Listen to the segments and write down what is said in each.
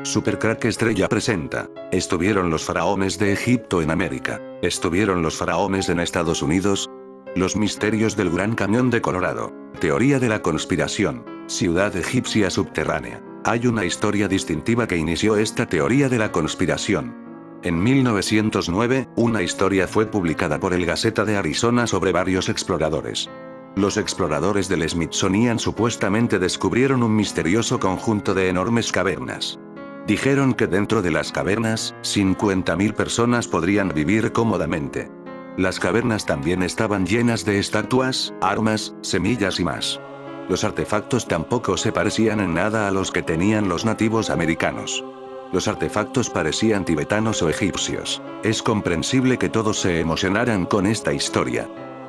Supercrack Estrella presenta. ¿Estuvieron los faraones de Egipto en América? ¿Estuvieron los faraones en Estados Unidos? Los misterios del Gran Cañón de Colorado. Teoría de la conspiración. Ciudad egipcia subterránea. Hay una historia distintiva que inició esta teoría de la conspiración. En 1909, una historia fue publicada por el Gaceta de Arizona sobre varios exploradores. Los exploradores del Smithsonian supuestamente descubrieron un misterioso conjunto de enormes cavernas. Dijeron que dentro de las cavernas, 50.000 personas podrían vivir cómodamente. Las cavernas también estaban llenas de estatuas, armas, semillas y más. Los artefactos tampoco se parecían en nada a los que tenían los nativos americanos. Los artefactos parecían tibetanos o egipcios. Es comprensible que todos se emocionaran con esta historia.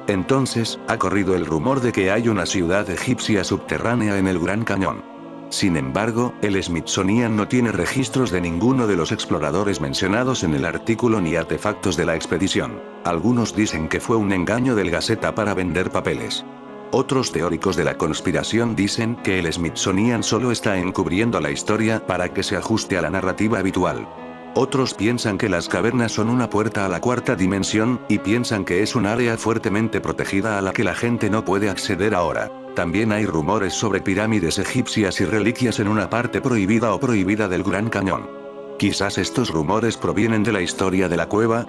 Entonces, ha corrido el rumor de que hay una ciudad egipcia subterránea en el Gran Cañón. Sin embargo, el Smithsonian no tiene registros de ninguno de los exploradores mencionados en el artículo ni artefactos de la expedición. Algunos dicen que fue un engaño del Gaceta para vender papeles. Otros teóricos de la conspiración dicen que el Smithsonian solo está encubriendo la historia para que se ajuste a la narrativa habitual. Otros piensan que las cavernas son una puerta a la cuarta dimensión, y piensan que es un área fuertemente protegida a la que la gente no puede acceder ahora. También hay rumores sobre pirámides egipcias y reliquias en una parte prohibida o prohibida del Gran Cañón. Quizás estos rumores provienen de la historia de la cueva.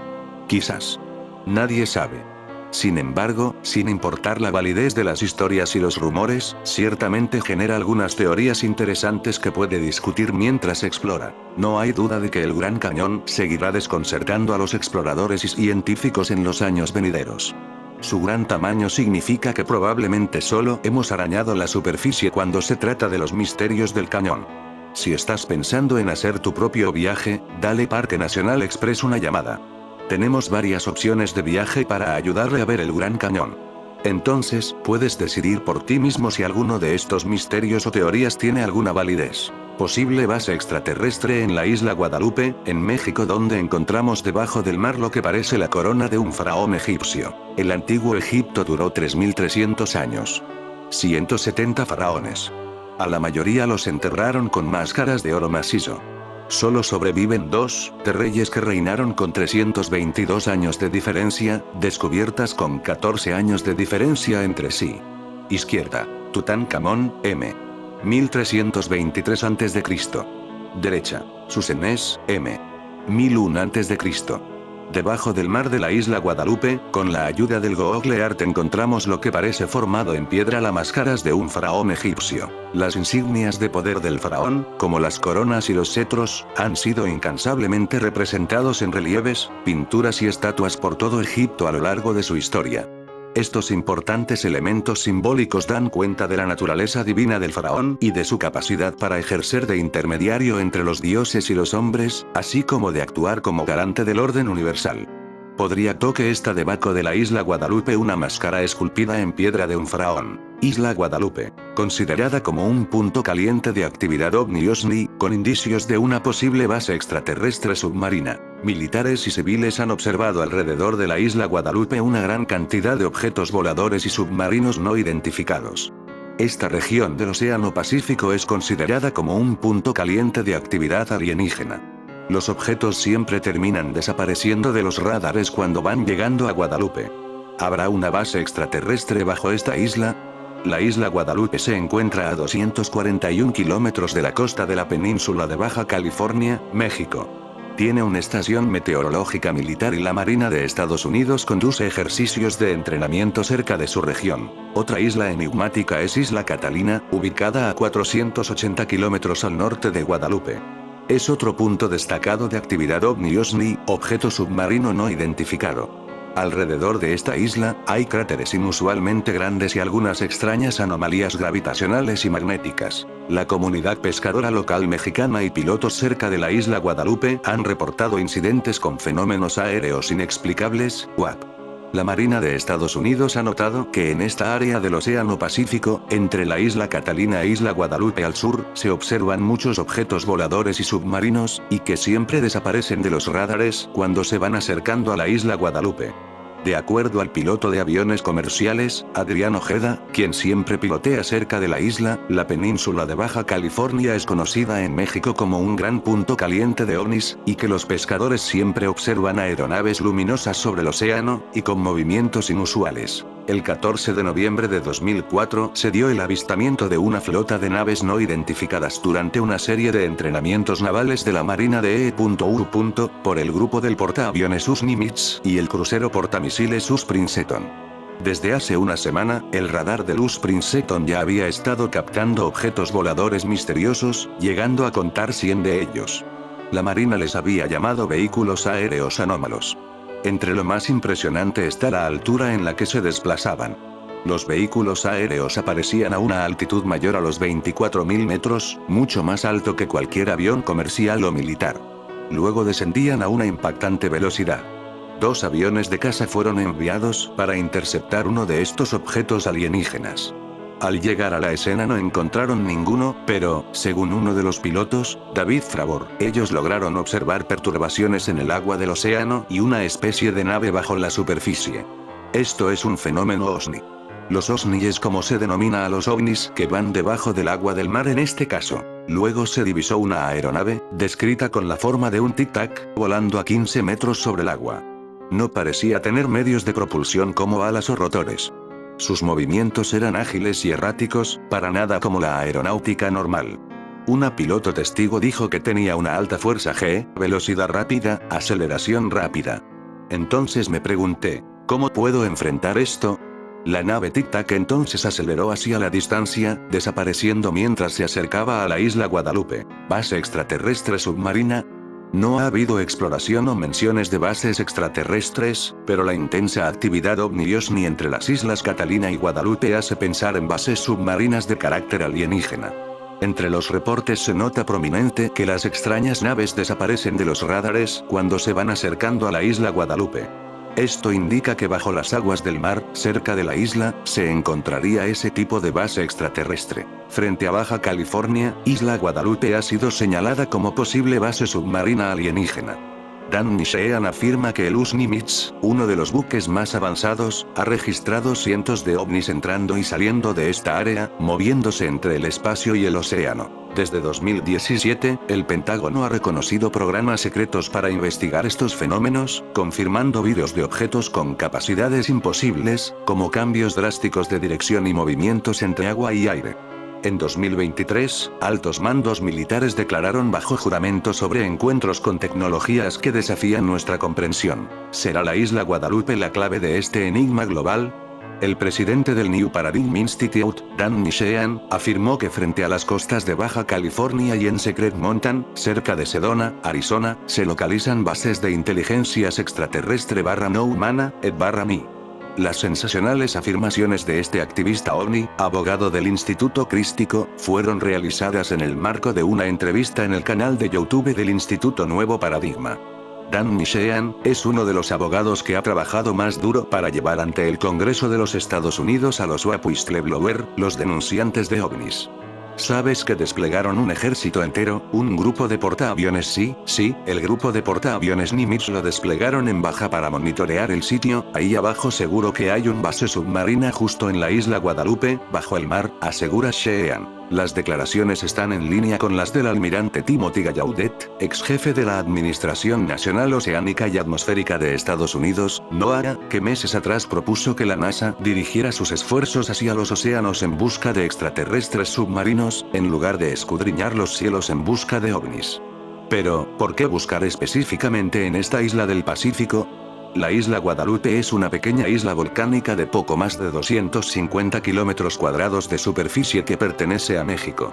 Quizás. Nadie sabe. Sin embargo, sin importar la validez de las historias y los rumores, ciertamente genera algunas teorías interesantes que puede discutir mientras explora. No hay duda de que el Gran Cañón seguirá desconcertando a los exploradores y científicos en los años venideros. Su gran tamaño significa que probablemente solo hemos arañado la superficie cuando se trata de los misterios del cañón. Si estás pensando en hacer tu propio viaje, dale Parque Nacional Express una llamada. Tenemos varias opciones de viaje para ayudarle a ver el Gran Cañón. Entonces, puedes decidir por ti mismo si alguno de estos misterios o teorías tiene alguna validez. Posible base extraterrestre en la isla Guadalupe, en México, donde encontramos debajo del mar lo que parece la corona de un faraón egipcio. El antiguo Egipto duró 3.300 años. 170 faraones. A la mayoría los enterraron con máscaras de oro macizo. Solo sobreviven 2 reyes que reinaron con 322 años de diferencia, descubiertas con 14 años de diferencia entre sí. Izquierda. Tutankamón, M. 1323 a.C. Derecha. Susenés, M. 1001 a.C. Debajo del mar de la isla Guadalupe, con la ayuda del Google Earth encontramos lo que parece formado en piedra las máscaras de un faraón egipcio. Las insignias de poder del faraón, como las coronas y los cetros, han sido incansablemente representados en relieves, pinturas y estatuas por todo Egipto a lo largo de su historia. Estos importantes elementos simbólicos dan cuenta de la naturaleza divina del faraón y de su capacidad para ejercer de intermediario entre los dioses y los hombres, así como de actuar como garante del orden universal. Podría que está debajo de la isla Guadalupe una máscara esculpida en piedra de un faraón. Isla Guadalupe, considerada como un punto caliente de actividad ovni, con indicios de una posible base extraterrestre submarina. Militares y civiles han observado alrededor de la isla Guadalupe una gran cantidad de objetos voladores y submarinos no identificados. Esta región del Océano Pacífico es considerada como un punto caliente de actividad alienígena. Los objetos siempre terminan desapareciendo de los radares cuando van llegando a Guadalupe. ¿Habrá una base extraterrestre bajo esta isla? La isla Guadalupe se encuentra a 241 kilómetros de la costa de la península de Baja California, México. Tiene una estación meteorológica militar y la Marina de Estados Unidos conduce ejercicios de entrenamiento cerca de su región. Otra isla enigmática es Isla Catalina, ubicada a 480 kilómetros al norte de Guadalupe. Es otro punto destacado de actividad ovni, objeto submarino no identificado. Alrededor de esta isla, hay cráteres inusualmente grandes y algunas extrañas anomalías gravitacionales y magnéticas. La comunidad pescadora local mexicana y pilotos cerca de la isla Guadalupe han reportado incidentes con fenómenos aéreos inexplicables, UAP. La Marina de Estados Unidos ha notado que en esta área del Océano Pacífico, entre la isla Catalina e isla Guadalupe al sur, se observan muchos objetos voladores y submarinos, y que siempre desaparecen de los radares cuando se van acercando a la isla Guadalupe. De acuerdo al piloto de aviones comerciales, Adrián Ojeda, quien siempre pilotea cerca de la isla, la península de Baja California es conocida en México como un gran punto caliente de ovnis, y que los pescadores siempre observan aeronaves luminosas sobre el océano, y con movimientos inusuales. El 14 de noviembre de 2004 se dio el avistamiento de una flota de naves no identificadas durante una serie de entrenamientos navales de la Marina de E.U. por el grupo del portaaviones US Nimitz y el crucero portamisiles US Princeton. Desde hace una semana, el radar del US Princeton ya había estado captando objetos voladores misteriosos, llegando a contar 100 de ellos. La Marina les había llamado vehículos aéreos anómalos. Entre lo más impresionante está la altura en la que se desplazaban. Los vehículos aéreos aparecían a una altitud mayor a los 24.000 metros, mucho más alto que cualquier avión comercial o militar. Luego descendían a una impactante velocidad. 2 aviones de caza fueron enviados para interceptar uno de estos objetos alienígenas. Al llegar a la escena no encontraron ninguno, pero, según uno de los pilotos, David Fravor, ellos lograron observar perturbaciones en el agua del océano y una especie de nave bajo la superficie. Esto es un fenómeno OSNI. Los OSNI es como se denomina a los ovnis que van debajo del agua del mar en este caso. Luego se divisó una aeronave, descrita con la forma de un tic-tac, volando a 15 metros sobre el agua. No parecía tener medios de propulsión como alas o rotores. Sus movimientos eran ágiles y erráticos, para nada como la aeronáutica normal. Una piloto testigo dijo que tenía una alta fuerza G, velocidad rápida, aceleración rápida. Entonces me pregunté, ¿cómo puedo enfrentar esto? La nave Tic Tac entonces aceleró hacia la distancia, desapareciendo mientras se acercaba a la isla Guadalupe, base extraterrestre submarina. No ha habido exploración o menciones de bases extraterrestres, pero la intensa actividad ovni-OSNI entre las islas Catalina y Guadalupe hace pensar en bases submarinas de carácter alienígena. Entre los reportes se nota prominente que las extrañas naves desaparecen de los radares cuando se van acercando a la isla Guadalupe. Esto indica que bajo las aguas del mar, cerca de la isla, se encontraría ese tipo de base extraterrestre. Frente a Baja California, Isla Guadalupe ha sido señalada como posible base submarina alienígena. Dan Nishean afirma que el US Nimitz, uno de los buques más avanzados, ha registrado cientos de ovnis entrando y saliendo de esta área, moviéndose entre el espacio y el océano. Desde 2017, el Pentágono ha reconocido programas secretos para investigar estos fenómenos, confirmando vídeos de objetos con capacidades imposibles, como cambios drásticos de dirección y movimientos entre agua y aire. En 2023, altos mandos militares declararon bajo juramento sobre encuentros con tecnologías que desafían nuestra comprensión. ¿Será la isla Guadalupe la clave de este enigma global? El presidente del New Paradigm Institute, Dan Nishean, afirmó que frente a las costas de Baja California y en Secret Mountain, cerca de Sedona, Arizona, se localizan bases de inteligencias extraterrestre no humana, /MI. Las sensacionales afirmaciones de este activista ovni, abogado del Instituto Crístico, fueron realizadas en el marco de una entrevista en el canal de YouTube del Instituto Nuevo Paradigma. Dan Nishean es uno de los abogados que ha trabajado más duro para llevar ante el Congreso de los Estados Unidos a los whistleblower, los denunciantes de ovnis. ¿Sabes que desplegaron un ejército entero, un grupo de portaaviones? Sí, el grupo de portaaviones Nimitz lo desplegaron en Baja para monitorear el sitio. Ahí abajo seguro que hay un base submarina justo en la isla Guadalupe, bajo el mar, asegura Sheehan. Las declaraciones están en línea con las del almirante Timothy Gallaudet, ex jefe de la Administración Nacional Oceánica y Atmosférica de Estados Unidos, NOAA, que meses atrás propuso que la NASA dirigiera sus esfuerzos hacia los océanos en busca de extraterrestres submarinos, en lugar de escudriñar los cielos en busca de ovnis. Pero, ¿por qué buscar específicamente en esta isla del Pacífico? La isla Guadalupe es una pequeña isla volcánica de poco más de 250 kilómetros cuadrados de superficie que pertenece a México.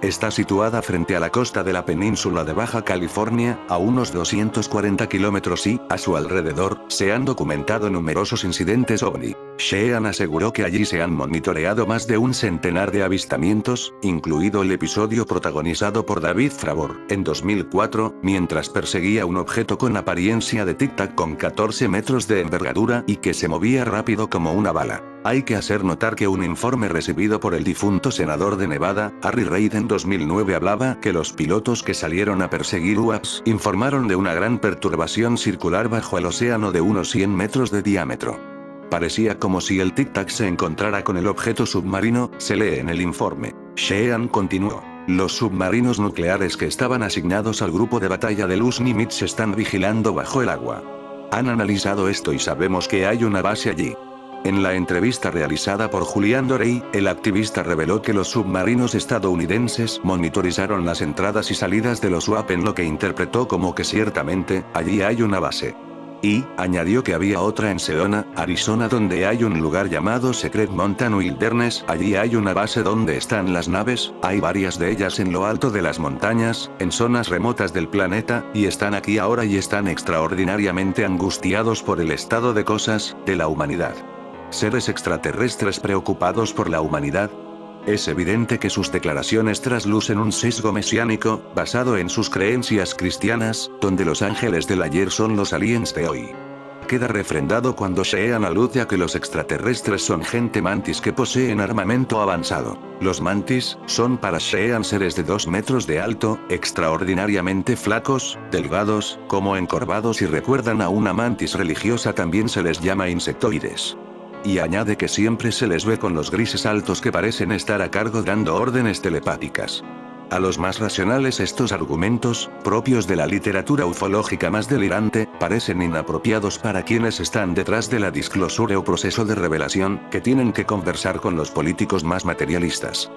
Está situada frente a la costa de la península de Baja California, a unos 240 kilómetros y, a su alrededor, se han documentado numerosos incidentes ovni. Sheehan aseguró que allí se han monitoreado más de un centenar de avistamientos, incluido el episodio protagonizado por David Fravor, en 2004, mientras perseguía un objeto con apariencia de tic-tac con 14 metros de envergadura y que se movía rápido como una bala. Hay que hacer notar que un informe recibido por el difunto senador de Nevada, Harry Reid en 2009 hablaba que los pilotos que salieron a perseguir UAPs informaron de una gran perturbación circular bajo el océano de unos 100 metros de diámetro. Parecía como si el tic-tac se encontrara con el objeto submarino, se lee en el informe. Sheehan continuó. Los submarinos nucleares que estaban asignados al grupo de batalla de Luz Nimitz están vigilando bajo el agua. Han analizado esto y sabemos que hay una base allí. En la entrevista realizada por Julian Dorey, el activista reveló que los submarinos estadounidenses monitorizaron las entradas y salidas de los UAP en lo que interpretó como que ciertamente, allí hay una base. Y, añadió que había otra en Sedona, Arizona donde hay un lugar llamado Secret Mountain Wilderness, allí hay una base donde están las naves, hay varias de ellas en lo alto de las montañas, en zonas remotas del planeta, y están aquí ahora y están extraordinariamente angustiados por el estado de cosas, de la humanidad. ¿Seres extraterrestres preocupados por la humanidad? Es evidente que sus declaraciones traslucen un sesgo mesiánico, basado en sus creencias cristianas, donde los ángeles del ayer son los aliens de hoy. Queda refrendado cuando Sheehan alude a que los extraterrestres son gente mantis que poseen armamento avanzado. Los mantis son para Sheehan seres de 2 metros de alto, extraordinariamente flacos, delgados, como encorvados y recuerdan a una mantis religiosa, también se les llama insectoides. Y añade que siempre se les ve con los grises altos que parecen estar a cargo dando órdenes telepáticas. A los más racionales estos argumentos, propios de la literatura ufológica más delirante, parecen inapropiados para quienes están detrás de la disclosure o proceso de revelación, que tienen que conversar con los políticos más materialistas.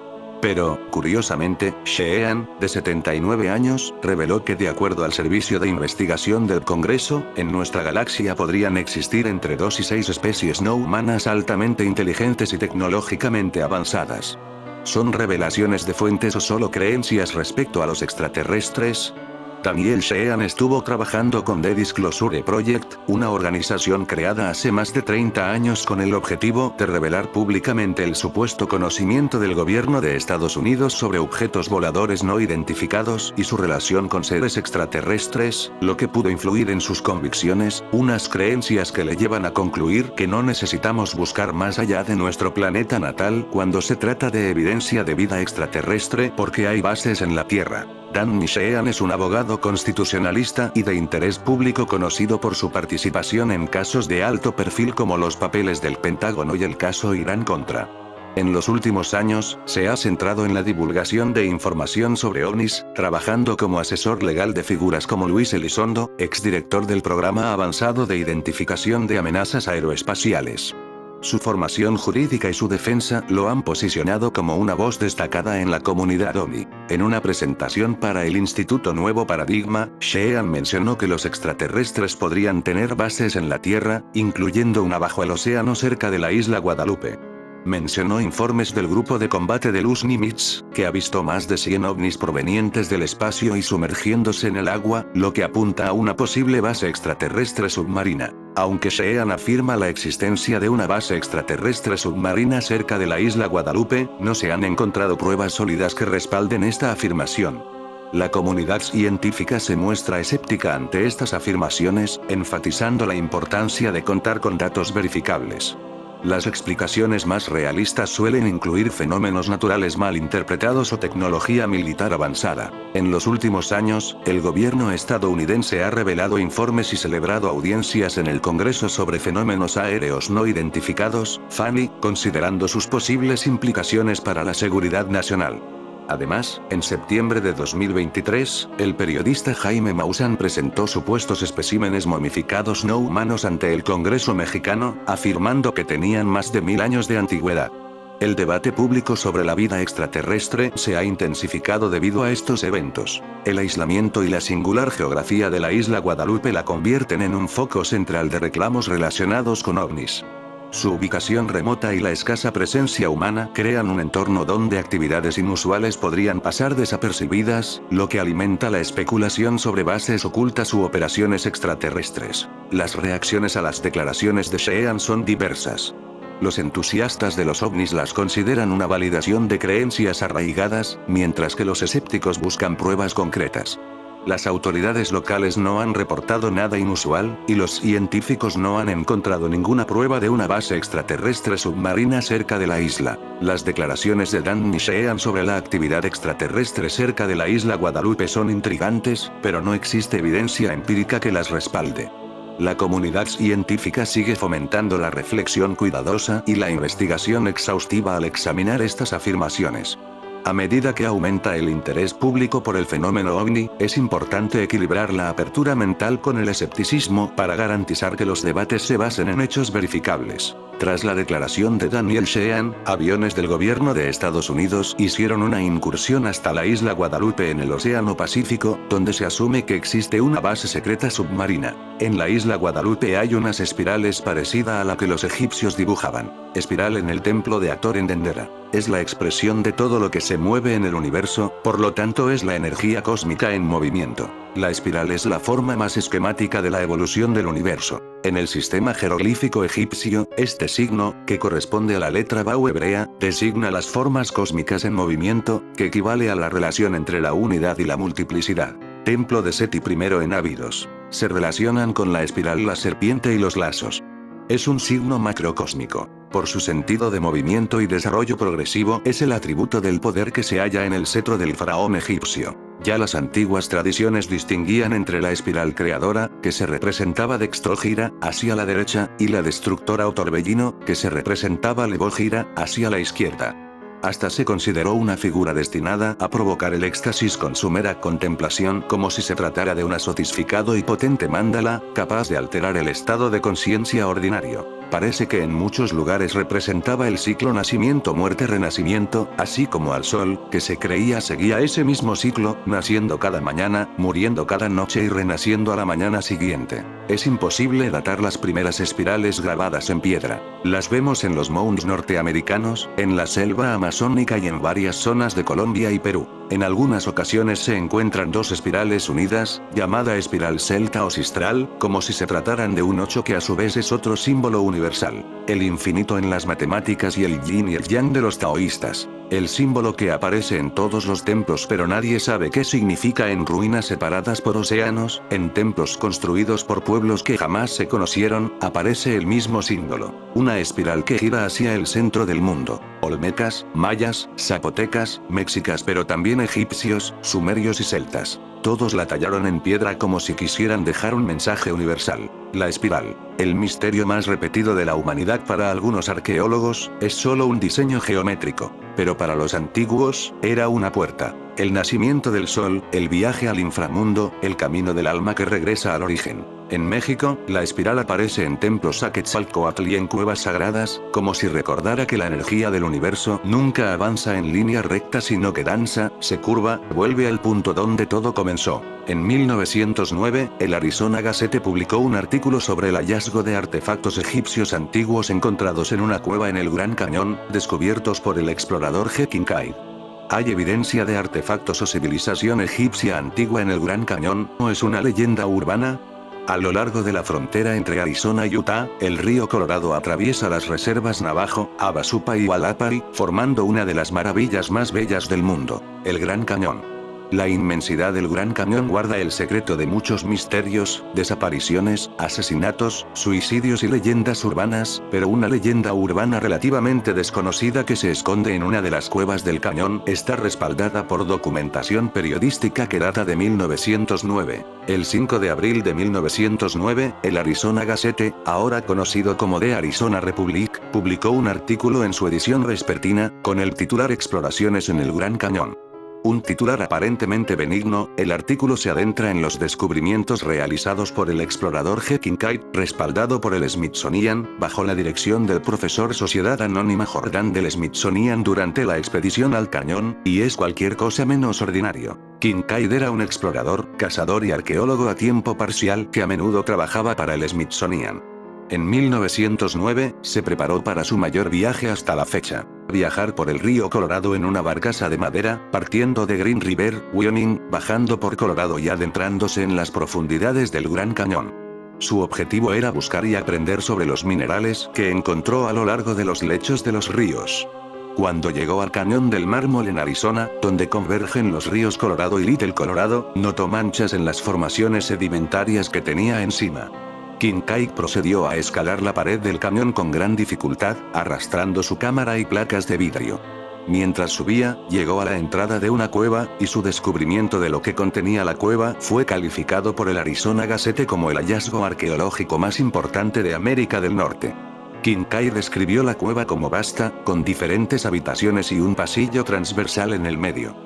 Pero, curiosamente, Sheehan, de 79 años, reveló que de acuerdo al Servicio de Investigación del Congreso, en nuestra galaxia podrían existir entre 2 y 6 especies no humanas altamente inteligentes y tecnológicamente avanzadas. ¿Son revelaciones de fuentes o solo creencias respecto a los extraterrestres? Daniel Sheehan estuvo trabajando con The Disclosure Project, una organización creada hace más de 30 años con el objetivo de revelar públicamente el supuesto conocimiento del gobierno de Estados Unidos sobre objetos voladores no identificados y su relación con seres extraterrestres, lo que pudo influir en sus convicciones, unas creencias que le llevan a concluir que no necesitamos buscar más allá de nuestro planeta natal cuando se trata de evidencia de vida extraterrestre porque hay bases en la Tierra. Dan Sheehan es un abogado constitucionalista y de interés público conocido por su participación en casos de alto perfil como los papeles del Pentágono y el caso Irán-Contra. En los últimos años, se ha centrado en la divulgación de información sobre ovnis, trabajando como asesor legal de figuras como Luis Elizondo, exdirector del Programa Avanzado de Identificación de Amenazas Aeroespaciales. Su formación jurídica y su defensa lo han posicionado como una voz destacada en la comunidad ovni. En una presentación para el Instituto Nuevo Paradigma, Sheehan mencionó que los extraterrestres podrían tener bases en la Tierra, incluyendo una bajo el océano cerca de la isla Guadalupe. Mencionó informes del Grupo de Combate de Luz Nimitz, que ha visto más de 100 ovnis provenientes del espacio y sumergiéndose en el agua, lo que apunta a una posible base extraterrestre submarina. Aunque Sheehan afirma la existencia de una base extraterrestre submarina cerca de la isla Guadalupe, no se han encontrado pruebas sólidas que respalden esta afirmación. La comunidad científica se muestra escéptica ante estas afirmaciones, enfatizando la importancia de contar con datos verificables. Las explicaciones más realistas suelen incluir fenómenos naturales mal interpretados o tecnología militar avanzada. En los últimos años, el gobierno estadounidense ha revelado informes y celebrado audiencias en el Congreso sobre fenómenos aéreos no identificados, FANI, considerando sus posibles implicaciones para la seguridad nacional. Además, en septiembre de 2023, el periodista Jaime Maussan presentó supuestos especímenes momificados no humanos ante el Congreso mexicano, afirmando que tenían más de 1000 años de antigüedad. El debate público sobre la vida extraterrestre se ha intensificado debido a estos eventos. El aislamiento y la singular geografía de la isla Guadalupe la convierten en un foco central de reclamos relacionados con ovnis. Su ubicación remota y la escasa presencia humana crean un entorno donde actividades inusuales podrían pasar desapercibidas, lo que alimenta la especulación sobre bases ocultas u operaciones extraterrestres. Las reacciones a las declaraciones de Sheehan son diversas. Los entusiastas de los ovnis las consideran una validación de creencias arraigadas, mientras que los escépticos buscan pruebas concretas. Las autoridades locales no han reportado nada inusual, y los científicos no han encontrado ninguna prueba de una base extraterrestre submarina cerca de la isla. Las declaraciones de Dan Sheehan sobre la actividad extraterrestre cerca de la isla Guadalupe son intrigantes, pero no existe evidencia empírica que las respalde. La comunidad científica sigue fomentando la reflexión cuidadosa y la investigación exhaustiva al examinar estas afirmaciones. A medida que aumenta el interés público por el fenómeno ovni, es importante equilibrar la apertura mental con el escepticismo para garantizar que los debates se basen en hechos verificables. Tras la declaración de Daniel Sheehan, aviones del gobierno de Estados Unidos hicieron una incursión hasta la isla Guadalupe en el Océano Pacífico, donde se asume que existe una base secreta submarina. En la isla Guadalupe hay unas espirales parecida a la que los egipcios dibujaban. Espiral en el templo de Hathor en Dendera. Es la expresión de todo lo que se mueve en el universo, por lo tanto es la energía cósmica en movimiento. La espiral es la forma más esquemática de la evolución del universo. En el sistema jeroglífico egipcio, este signo, que corresponde a la letra Bau hebrea, designa las formas cósmicas en movimiento, que equivale a la relación entre la unidad y la multiplicidad. Templo de Seti I en Abidos. Se relacionan con la espiral la serpiente y los lazos. Es un signo macrocósmico. Por su sentido de movimiento y desarrollo progresivo, es el atributo del poder que se halla en el cetro del faraón egipcio. Ya las antiguas tradiciones distinguían entre la espiral creadora, que se representaba dextrógira, hacia la derecha, y la destructora o torbellino, que se representaba levógira, hacia la izquierda. Hasta se consideró una figura destinada a provocar el éxtasis con su mera contemplación, como si se tratara de un sofisticado y potente mándala, capaz de alterar el estado de conciencia ordinario. Parece que en muchos lugares representaba el ciclo nacimiento-muerte-renacimiento, así como al sol, que se creía seguía ese mismo ciclo, naciendo cada mañana, muriendo cada noche y renaciendo a la mañana siguiente. Es imposible datar las primeras espirales grabadas en piedra. Las vemos en los mounds norteamericanos, en la selva amazónica y en varias zonas de Colombia y Perú. En algunas ocasiones se encuentran dos espirales unidas, llamada espiral celta o sistral, como si se trataran de un 8 que a su vez es otro símbolo universal. El infinito en las matemáticas y el yin y el yang de los taoístas. El símbolo que aparece en todos los templos pero nadie sabe qué significa en ruinas separadas por océanos, en templos construidos por pueblos que jamás se conocieron, aparece el mismo símbolo. Una espiral que gira hacia el centro del mundo. Olmecas, mayas, zapotecas, mexicas pero también egipcios, sumerios y celtas. Todos la tallaron en piedra como si quisieran dejar un mensaje universal. La espiral, el misterio más repetido de la humanidad para algunos arqueólogos, es solo un diseño geométrico. Pero para los antiguos, era una puerta. El nacimiento del sol, el viaje al inframundo, el camino del alma que regresa al origen. En México, la espiral aparece en templos a Quetzalcóatl y en cuevas sagradas, como si recordara que la energía del universo nunca avanza en línea recta sino que danza, se curva, vuelve al punto donde todo comenzó. En 1909, el Arizona Gazette publicó un artículo sobre el hallazgo de artefactos egipcios antiguos encontrados en una cueva en el Gran Cañón, descubiertos por el explorador G. Kincaid. ¿Hay evidencia de artefactos o civilización egipcia antigua en el Gran Cañón, o es una leyenda urbana? A lo largo de la frontera entre Arizona y Utah, el río Colorado atraviesa las reservas Navajo, Havasupai y Hualapari, formando una de las maravillas más bellas del mundo, el Gran Cañón. La inmensidad del Gran Cañón guarda el secreto de muchos misterios, desapariciones, asesinatos, suicidios y leyendas urbanas, pero una leyenda urbana relativamente desconocida que se esconde en una de las cuevas del cañón está respaldada por documentación periodística que data de 1909. El 5 de abril de 1909, el Arizona Gazette, ahora conocido como The Arizona Republic, publicó un artículo en su edición vespertina, con el titular Exploraciones en el Gran Cañón. Un titular aparentemente benigno, el artículo se adentra en los descubrimientos realizados por el explorador G. Kincaid, respaldado por el Smithsonian, bajo la dirección del profesor Sociedad Anónima Jordan del Smithsonian durante la expedición al cañón, y es cualquier cosa menos ordinario. Kincaid era un explorador, cazador y arqueólogo a tiempo parcial que a menudo trabajaba para el Smithsonian. En 1909, se preparó para su mayor viaje hasta la fecha. Viajar por el río Colorado en una barcaza de madera, partiendo de Green River, Wyoming, bajando por Colorado y adentrándose en las profundidades del Gran Cañón. Su objetivo era buscar y aprender sobre los minerales que encontró a lo largo de los lechos de los ríos. Cuando llegó al cañón del Mármol en Arizona, donde convergen los ríos Colorado y Little Colorado, notó manchas en las formaciones sedimentarias que tenía encima. Kincaid procedió a escalar la pared del cañón con gran dificultad, arrastrando su cámara y placas de vidrio. Mientras subía, llegó a la entrada de una cueva, y su descubrimiento de lo que contenía la cueva fue calificado por el Arizona Gazette como el hallazgo arqueológico más importante de América del Norte. Kincaid describió la cueva como vasta, con diferentes habitaciones y un pasillo transversal en el medio.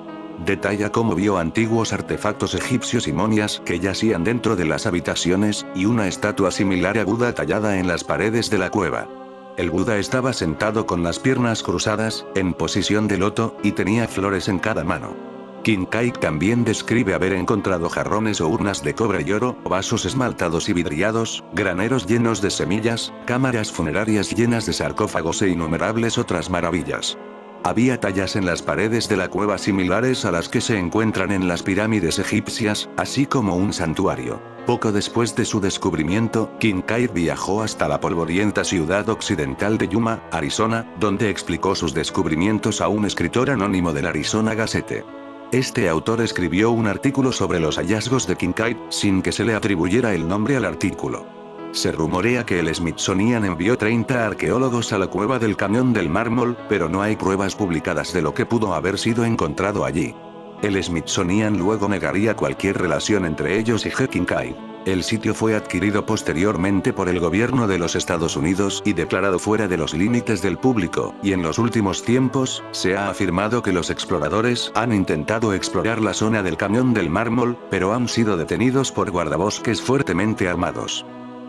Detalla cómo vio antiguos artefactos egipcios y momias que yacían dentro de las habitaciones, y una estatua similar a Buda tallada en las paredes de la cueva. El Buda estaba sentado con las piernas cruzadas, en posición de loto, y tenía flores en cada mano. Kincaid también describe haber encontrado jarrones o urnas de cobre y oro, vasos esmaltados y vidriados, graneros llenos de semillas, cámaras funerarias llenas de sarcófagos e innumerables otras maravillas. Había tallas en las paredes de la cueva similares a las que se encuentran en las pirámides egipcias, así como un santuario. Poco después de su descubrimiento, Kincaid viajó hasta la polvorienta ciudad occidental de Yuma, Arizona, donde explicó sus descubrimientos a un escritor anónimo del Arizona Gazette. Este autor escribió un artículo sobre los hallazgos de Kincaid, sin que se le atribuyera el nombre al artículo. Se rumorea que el Smithsonian envió 30 arqueólogos a la cueva del Cañón del Mármol, pero no hay pruebas publicadas de lo que pudo haber sido encontrado allí. El Smithsonian luego negaría cualquier relación entre ellos y G. Kincaid. El sitio fue adquirido posteriormente por el gobierno de los Estados Unidos y declarado fuera de los límites del público, y en los últimos tiempos, se ha afirmado que los exploradores han intentado explorar la zona del Cañón del Mármol, pero han sido detenidos por guardabosques fuertemente armados.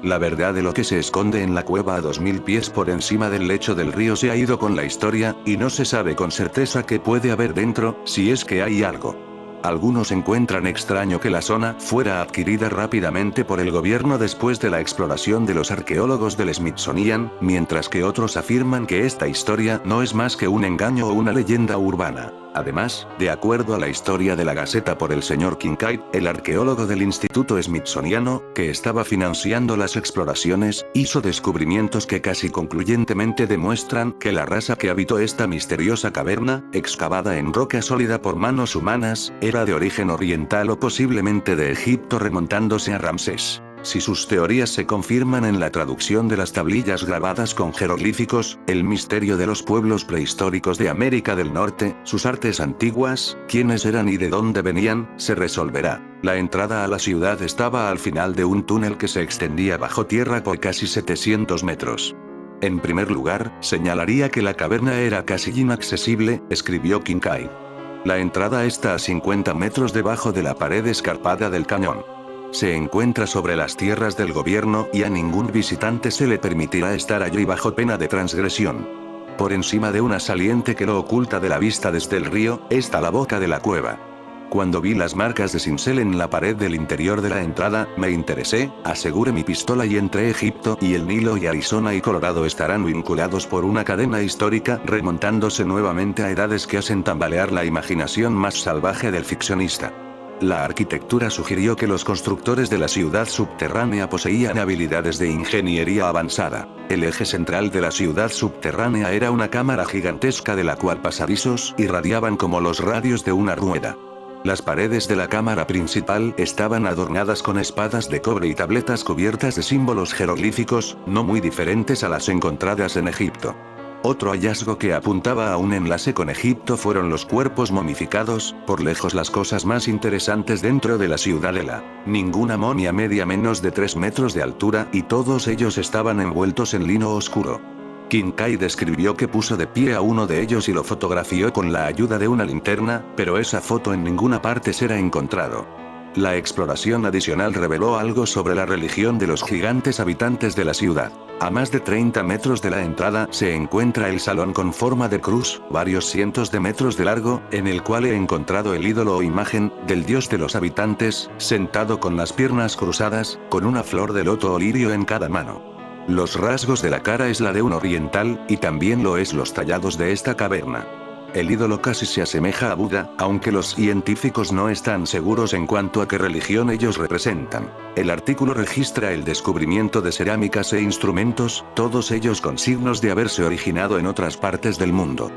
La verdad de lo que se esconde en la cueva a 2000 pies por encima del lecho del río se ha ido con la historia, y no se sabe con certeza qué puede haber dentro, si es que hay algo. Algunos encuentran extraño que la zona fuera adquirida rápidamente por el gobierno después de la exploración de los arqueólogos del Smithsonian, mientras que otros afirman que esta historia no es más que un engaño o una leyenda urbana. Además, de acuerdo a la historia de la Gaceta por el señor Kincaid, el arqueólogo del Instituto Smithsoniano, que estaba financiando las exploraciones, hizo descubrimientos que casi concluyentemente demuestran que la raza que habitó esta misteriosa caverna, excavada en roca sólida por manos humanas, era de origen oriental o posiblemente de Egipto remontándose a Ramsés. Si sus teorías se confirman en la traducción de las tablillas grabadas con jeroglíficos, el misterio de los pueblos prehistóricos de América del Norte, sus artes antiguas, quiénes eran y de dónde venían, se resolverá. La entrada a la ciudad estaba al final de un túnel que se extendía bajo tierra por casi 700 metros. En primer lugar, señalaría que la caverna era casi inaccesible, escribió Kincaid. La entrada está a 50 metros debajo de la pared escarpada del cañón. Se encuentra sobre las tierras del gobierno y a ningún visitante se le permitirá estar allí bajo pena de transgresión. Por encima de una saliente que lo oculta de la vista desde el río, está la boca de la cueva. Cuando vi las marcas de cincel en la pared del interior de la entrada, me interesé, aseguré mi pistola y entré. Egipto y el Nilo y Arizona y Colorado estarán vinculados por una cadena histórica remontándose nuevamente a edades que hacen tambalear la imaginación más salvaje del ficcionista. La arquitectura sugirió que los constructores de la ciudad subterránea poseían habilidades de ingeniería avanzada. El eje central de la ciudad subterránea era una cámara gigantesca de la cual pasadizos irradiaban como los radios de una rueda. Las paredes de la cámara principal estaban adornadas con espadas de cobre y tabletas cubiertas de símbolos jeroglíficos, no muy diferentes a las encontradas en Egipto. Otro hallazgo que apuntaba a un enlace con Egipto fueron los cuerpos momificados, por lejos las cosas más interesantes dentro de la ciudadela. Ninguna momia media menos de 3 metros de altura y todos ellos estaban envueltos en lino oscuro. Kincaid describió que puso de pie a uno de ellos y lo fotografió con la ayuda de una linterna, pero esa foto en ninguna parte será encontrado. La exploración adicional reveló algo sobre la religión de los gigantes habitantes de la ciudad. A más de 30 metros de la entrada se encuentra el salón con forma de cruz, varios cientos de metros de largo, en el cual he encontrado el ídolo o imagen del dios de los habitantes, sentado con las piernas cruzadas, con una flor de loto o lirio en cada mano. Los rasgos de la cara es la de un oriental, y también lo es los tallados de esta caverna. El ídolo casi se asemeja a Buda, aunque los científicos no están seguros en cuanto a qué religión ellos representan. El artículo registra el descubrimiento de cerámicas e instrumentos, todos ellos con signos de haberse originado en otras partes del mundo.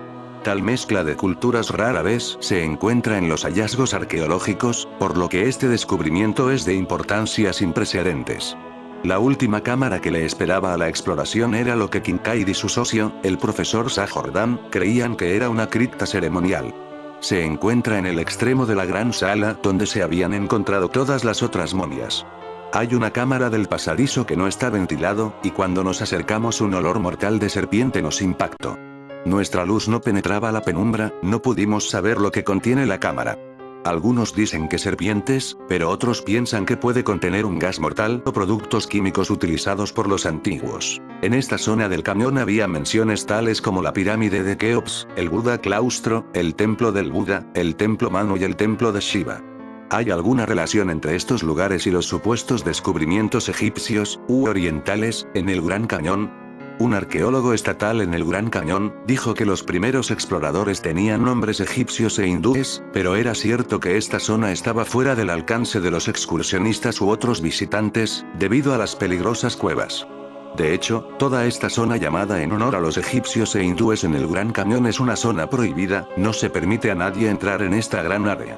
Tal mezcla de culturas rara vez se encuentra en los hallazgos arqueológicos, por lo que este descubrimiento es de importancia sin precedentes. La última cámara que le esperaba a la exploración era lo que Kincaid y su socio, el profesor Shah Jordan, creían que era una cripta ceremonial. Se encuentra en el extremo de la gran sala donde se habían encontrado todas las otras momias. Hay una cámara del pasadizo que no está ventilado, y cuando nos acercamos un olor mortal de serpiente nos impactó. Nuestra luz no penetraba la penumbra, no pudimos saber lo que contiene la cámara. Algunos dicen que serpientes, pero otros piensan que puede contener un gas mortal o productos químicos utilizados por los antiguos. En esta zona del cañón había menciones tales como la pirámide de Keops, el Buda claustro, el templo del Buda, el templo Manu y el templo de Shiva. ¿Hay alguna relación entre estos lugares y los supuestos descubrimientos egipcios, u orientales, en el Gran Cañón? Un arqueólogo estatal en el Gran Cañón, dijo que los primeros exploradores tenían nombres egipcios e hindúes, pero era cierto que esta zona estaba fuera del alcance de los excursionistas u otros visitantes, debido a las peligrosas cuevas. De hecho, toda esta zona llamada en honor a los egipcios e hindúes en el Gran Cañón es una zona prohibida, no se permite a nadie entrar en esta gran área.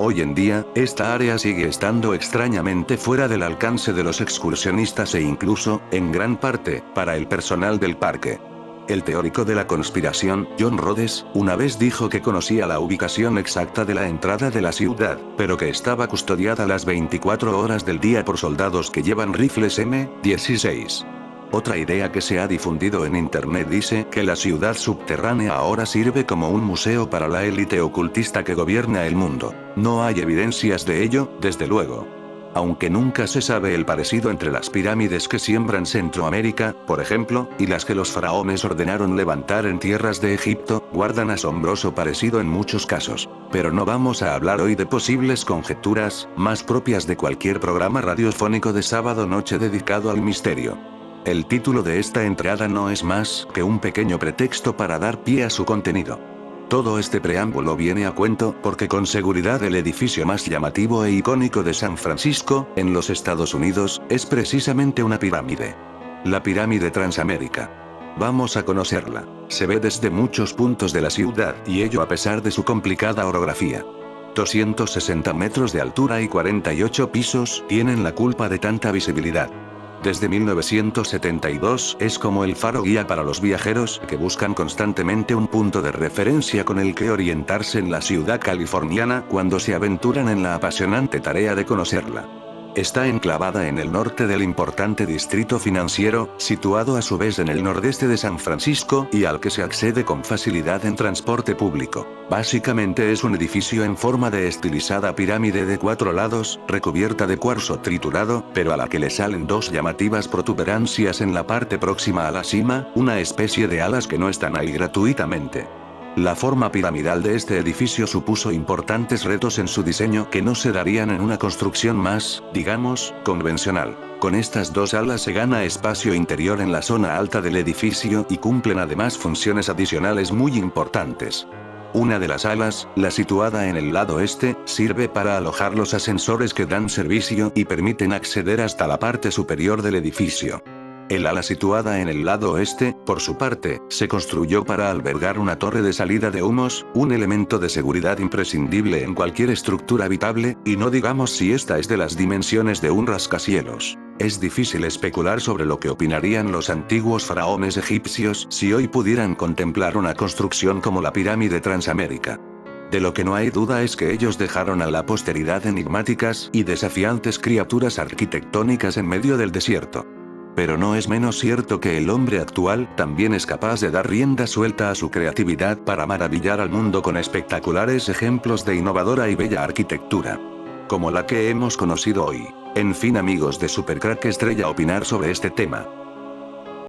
Hoy en día, esta área sigue estando extrañamente fuera del alcance de los excursionistas e incluso, en gran parte, para el personal del parque. El teórico de la conspiración, John Rhodes, una vez dijo que conocía la ubicación exacta de la entrada de la ciudad, pero que estaba custodiada las 24 horas del día por soldados que llevan rifles M16. Otra idea que se ha difundido en internet dice que la ciudad subterránea ahora sirve como un museo para la élite ocultista que gobierna el mundo. No hay evidencias de ello, desde luego. Aunque nunca se sabe el parecido entre las pirámides que siembran Centroamérica, por ejemplo, y las que los faraones ordenaron levantar en tierras de Egipto, guardan asombroso parecido en muchos casos. Pero no vamos a hablar hoy de posibles conjeturas, más propias de cualquier programa radiofónico de sábado noche dedicado al misterio. El título de esta entrada no es más que un pequeño pretexto para dar pie a su contenido. Todo este preámbulo viene a cuento porque con seguridad el edificio más llamativo e icónico de San Francisco, en los Estados Unidos, es precisamente una pirámide. La pirámide Transamérica. Vamos a conocerla. Se ve desde muchos puntos de la ciudad, y ello a pesar de su complicada orografía. 260 metros de altura y 48 pisos tienen la culpa de tanta visibilidad. Desde 1972 es como el faro guía para los viajeros que buscan constantemente un punto de referencia con el que orientarse en la ciudad californiana cuando se aventuran en la apasionante tarea de conocerla. Está enclavada en el norte del importante distrito financiero, situado a su vez en el nordeste de San Francisco y al que se accede con facilidad en transporte público. Básicamente es un edificio en forma de estilizada pirámide de 4 lados, recubierta de cuarzo triturado, pero a la que le salen 2 llamativas protuberancias en la parte próxima a la cima, una especie de alas que no están ahí gratuitamente. La forma piramidal de este edificio supuso importantes retos en su diseño que no se darían en una construcción más, digamos, convencional. Con estas 2 alas se gana espacio interior en la zona alta del edificio y cumplen además funciones adicionales muy importantes. Una de las alas, la situada en el lado este, sirve para alojar los ascensores que dan servicio y permiten acceder hasta la parte superior del edificio. El ala situada en el lado oeste, por su parte, se construyó para albergar una torre de salida de humos, un elemento de seguridad imprescindible en cualquier estructura habitable, y no digamos si esta es de las dimensiones de un rascacielos. Es difícil especular sobre lo que opinarían los antiguos faraones egipcios si hoy pudieran contemplar una construcción como la pirámide Transamérica. De lo que no hay duda es que ellos dejaron a la posteridad enigmáticas y desafiantes criaturas arquitectónicas en medio del desierto. Pero no es menos cierto que el hombre actual también es capaz de dar rienda suelta a su creatividad para maravillar al mundo con espectaculares ejemplos de innovadora y bella arquitectura. Como la que hemos conocido hoy. En fin amigos de Supercrack Estrella, opinar sobre este tema.